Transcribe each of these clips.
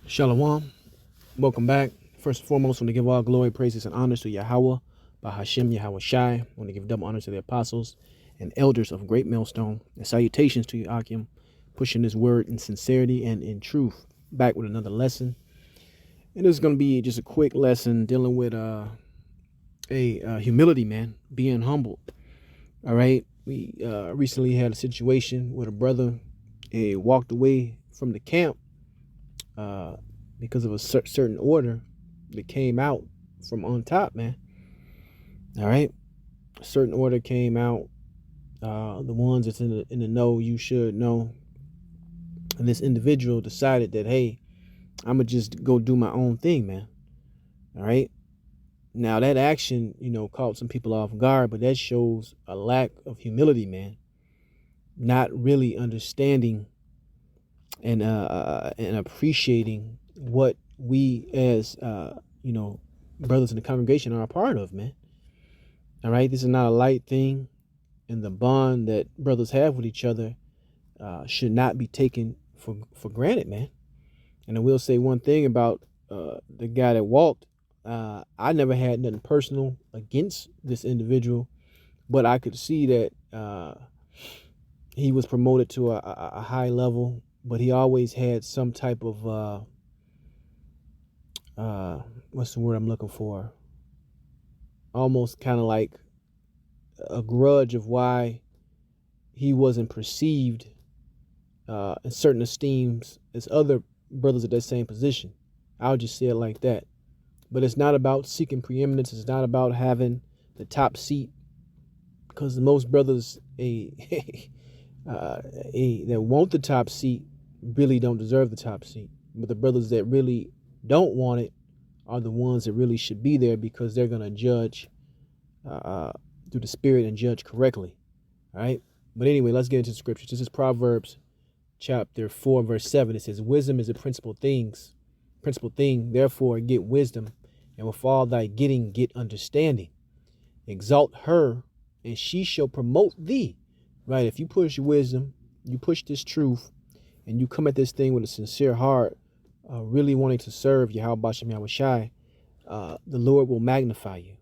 Shalom. Welcome back. First and foremost, I want to give all glory, praises, and honors to Yahweh, by Hashem Yahweh Shai. I want to give double honor to the apostles and elders of Great Millstone. And salutations to you, Akim, pushing this word in sincerity and in truth. Back with another lesson. And this is going to be just a quick lesson dealing with humility, man, being humble. All right. We recently had a situation where a brother walked away from the camp because of a certain order that came out from on top, man. All right. A certain order came out. The ones that's in the know, you should know. And this individual decided that, hey, I'm going to just go do my own thing, man. All right. Now, that action, caught some people off guard, but that shows a lack of humility, man. Not really understanding and appreciating what we as brothers in the congregation are a part of, man. All right, this is not a light thing, and the bond that brothers have with each other should not be taken for granted, man. And I will say one thing about the guy that walked. I never had nothing personal against this individual, but I could see that he was promoted to a high level. But he always had some type of, what's the word I'm looking for? Almost kind of like a grudge of why he wasn't perceived in certain esteems as other brothers at that same position. I'll just say it like that. But it's not about seeking preeminence. It's not about having the top seat, because most brothers that want the top seat really don't deserve the top seat. But the brothers that really don't want it are the ones that really should be there, because they're going to judge through the spirit and judge correctly. All right. But anyway, let's get into the scriptures. This is Proverbs chapter 4, verse 7. It says, wisdom is a principal thing. Therefore, get wisdom, and with all thy getting, get understanding. Exalt her, and she shall promote thee. Right? If you push wisdom, you push this truth, and you come at this thing with a sincere heart, really wanting to serve Yahweh Bashem Yahweh Shai, the Lord will magnify you,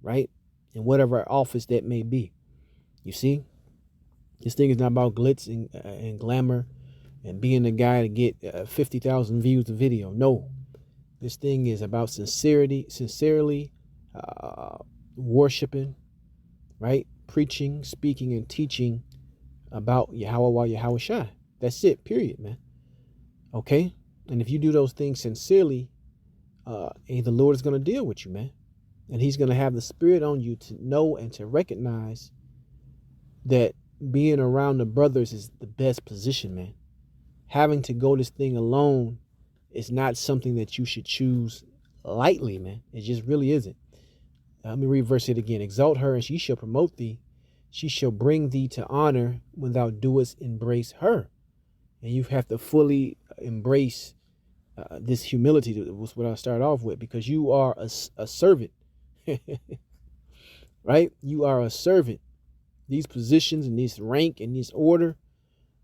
right? In whatever office that may be. You see, this thing is not about glitz and glamour and being the guy to get 50,000 views of video. No, this thing is about sincerely worshiping, right? Preaching, speaking, and teaching about Yahweh Shai. That's it, period, man. Okay? And if you do those things sincerely, the Lord is going to deal with you, man. And he's going to have the spirit on you to know and to recognize that being around the brothers is the best position, man. Having to go this thing alone is not something that you should choose lightly, man. It just really isn't. Let me reverse it again. Exalt her, and she shall promote thee. She shall bring thee to honor when thou doest embrace her. And you have to fully embrace this humility. That was what I started off with, because you are a servant, right? You are a servant. These positions and this rank and this order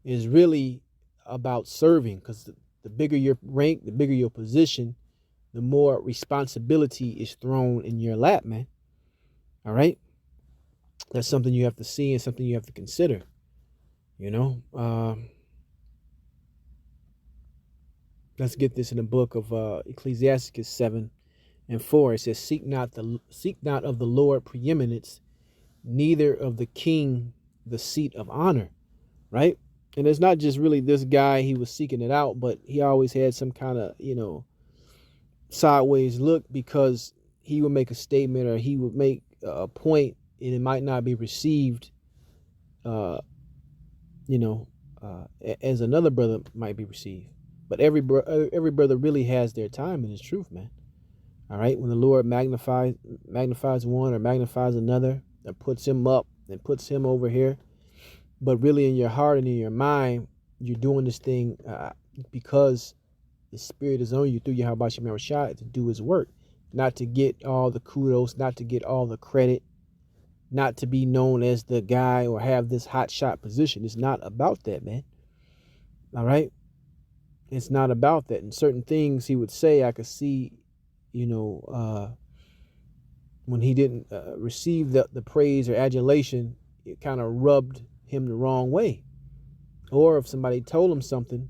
is really about serving, because the bigger your rank, the bigger your position, the more responsibility is thrown in your lap, man. All right. That's something you have to see and something you have to consider, Let's get this in the book of Ecclesiastes 7:4. It says, seek not of the Lord preeminence, neither of the king the seat of honor. Right. And it's not just really this guy, he was seeking it out, but he always had some kind of, sideways look, because he would make a statement or he would make a point, and it might not be received, as another brother might be received. But every brother really has their time in his truth, man. All right. When the Lord magnifies one or magnifies another, and puts him up and puts him over here, but really in your heart and in your mind, you're doing this thing because the spirit is on you through Yahweh Bashem Yahweh Shai to do his work, not to get all the kudos, not to get all the credit, not to be known as the guy or have this hot shot position. It's not about that, man. All right. It's not about that. And certain things he would say, I could see, when he didn't receive the praise or adulation, it kind of rubbed him the wrong way. Or if somebody told him something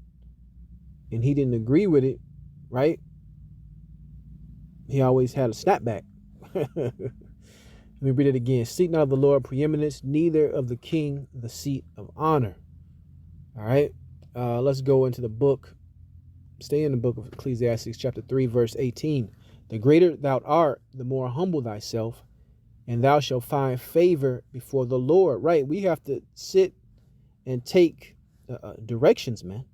and he didn't agree with it, right? He always had a snapback. Let me read it again. Seek not of the Lord preeminence, neither of the king the seat of honor. All right. Let's go into the book. Stay in the book of Ecclesiastes, chapter 3, verse 18. The greater thou art, the more humble thyself, and thou shalt find favor before the Lord. Right. We have to sit and take directions, man.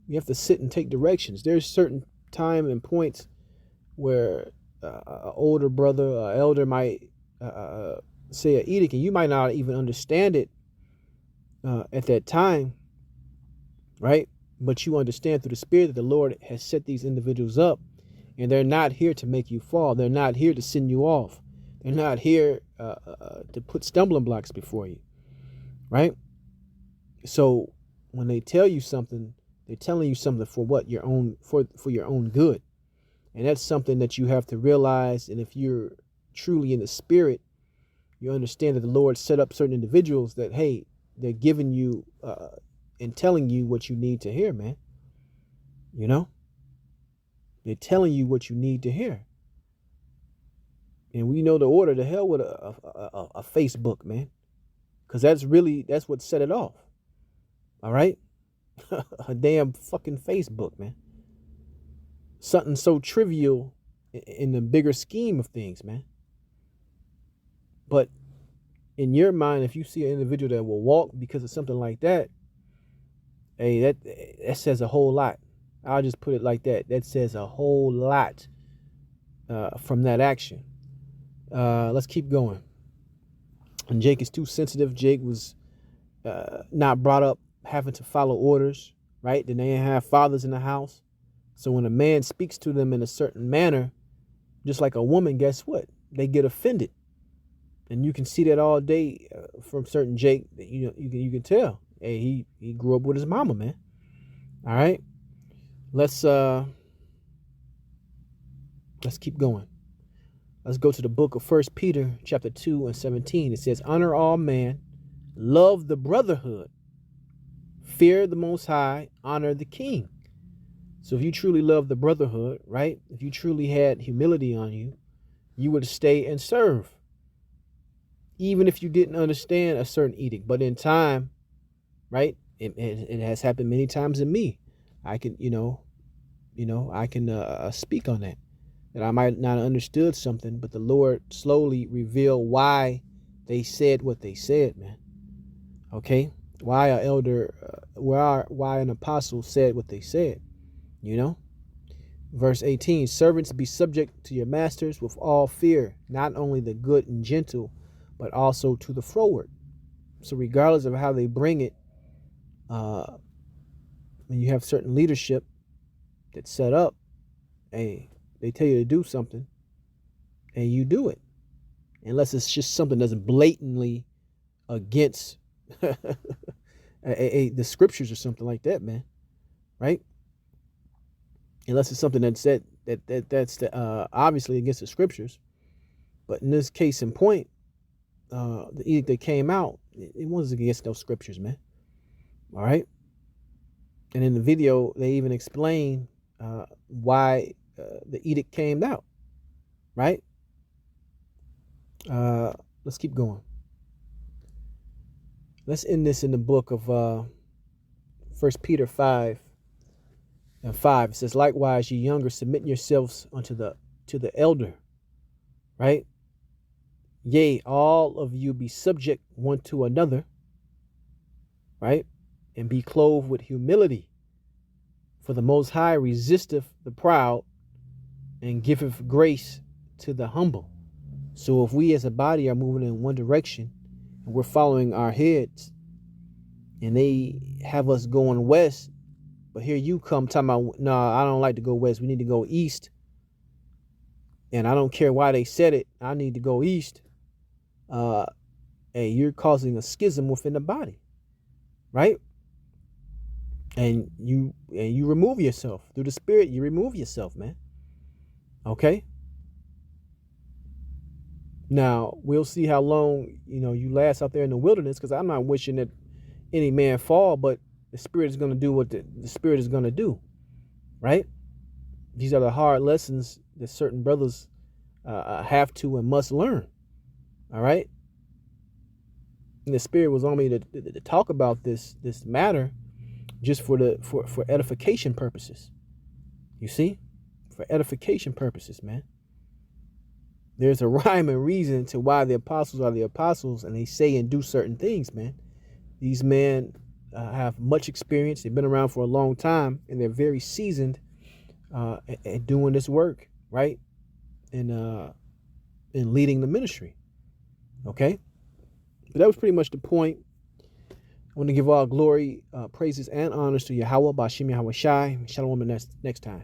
We have to sit and take directions. There's certain time and points where an older brother, elder might say an edict, and you might not even understand it at that time, right? But you understand through the Spirit that the Lord has set these individuals up, and they're not here to make you fall. They're not here to send you off. They're not here to put stumbling blocks before you, right? So when they tell you something, they're telling you something for what? Your own, for your own good. And that's something that you have to realize. And if you're truly in the Spirit, you understand that the Lord set up certain individuals that, hey, they're giving you and telling you what you need to hear, man. They're telling you what you need to hear. And we know the order. To hell with a Facebook, man. Because that's what set it off. All right? A damn fucking Facebook, man. Something so trivial in the bigger scheme of things, man. But in your mind, if you see an individual that will walk because of something like that, hey, that says a whole lot. I'll just put it like that. That says a whole lot from that action. Let's keep going. And Jake is too sensitive. Jake was not brought up having to follow orders, right? Then they have fathers in the house. So when a man speaks to them in a certain manner, just like a woman, guess what? They get offended. And you can see that all day from certain Jake. You can tell. Hey, he grew up with his mama, man. All right. Let's keep going. Let's go to the book of 1 Peter chapter 2 and 17. It says, honor all men, love the brotherhood, fear the Most High, honor the king. So if you truly love the brotherhood, right? If you truly had humility on you, you would stay and serve. Even if you didn't understand a certain edict. But in time, right? It has happened many times in me. I can, I can speak on that. That I might not have understood something, but the Lord slowly revealed why they said what they said, man. Okay? Why an elder, why an apostle said what they said. Verse 18, servants, be subject to your masters with all fear, not only the good and gentle, but also to the froward. So regardless of how they bring it, when you have certain leadership that's set up, hey, they tell you to do something and you do it. Unless it's just something that's blatantly against the scriptures or something like that, man. Right? Unless it's something that's obviously against the scriptures. But in this case in point, the edict that came out, it wasn't against those scriptures, man. All right. And in the video, they even explain why the edict came out. Right. Let's keep going. Let's end this in the book of 1 Peter 5 and 5. It says, likewise, ye younger, submit yourselves unto the elder. Right. Yea, all of you be subject one to another. Right. And be clothed with humility. For the Most High resisteth the proud and giveth grace to the humble. So if we as a body are moving in one direction and we're following our heads and they have us going west, but here you come talking about, no, I don't like to go west. We need to go east. And I don't care why they said it. I need to go east. Hey, you're causing a schism within the body. Right? And you remove yourself through the Spirit. You remove yourself, man. Okay. Now we'll see how long you last out there in the wilderness, because I'm not wishing that any man fall, but the Spirit is going to do what the Spirit is going to do, right? These are the hard lessons that certain brothers have to and must learn. All right. And the Spirit was on me to talk about this matter just for edification purposes. You see, for edification purposes, man. There's a rhyme and reason to why the apostles are the apostles, and they say and do certain things, man. These men have much experience. They've been around for a long time, and they're very seasoned at doing this work, right? And in leading the ministry. Okay? But that was pretty much the point. I want to give all glory, praises, and honors to Yahweh, Bashim Yahweh Shai. Shalom next time.